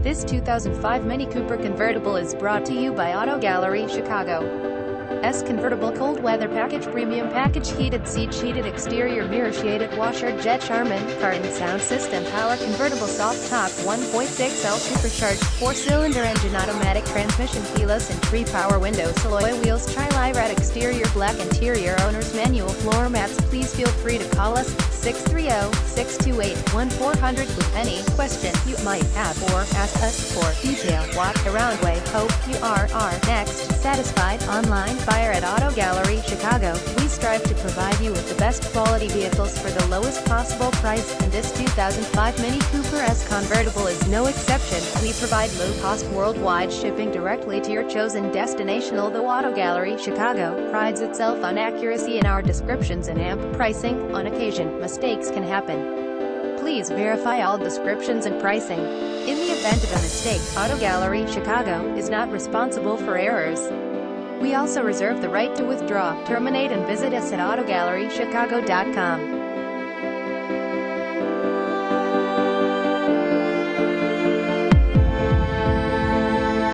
This 2005 Mini Cooper convertible is brought to you by Auto Gallery Chicago. Convertible cold weather package, premium package, heated seats, heated exterior mirror, shaded washer, jet Charmin, curtain sound system, power convertible, soft top, 1.6L supercharged, 4-cylinder engine, automatic transmission, keyless entry, power windows, alloy wheels, tri-red exterior, black interior, owner's manual, floor mats. Please feel free to call us 630-628-1400 with any question you might have, or ask us for detail. Walk around way. Hope you are next satisfied. Online buyer at Auto Gallery Chicago. We strive to provide you with the best quality vehicles for the lowest possible price, and this 2005 Mini Cooper S convertible is no exception. We provide low-cost worldwide shipping directly to your chosen destination. Although Auto Gallery Chicago prides itself on accuracy in our descriptions and amp pricing, on occasion, mistakes can happen. Please verify all descriptions and pricing. In the event of a mistake, Auto Gallery Chicago is not responsible for errors. We also reserve the right to withdraw, terminate, and visit us at autogallerychicago.com.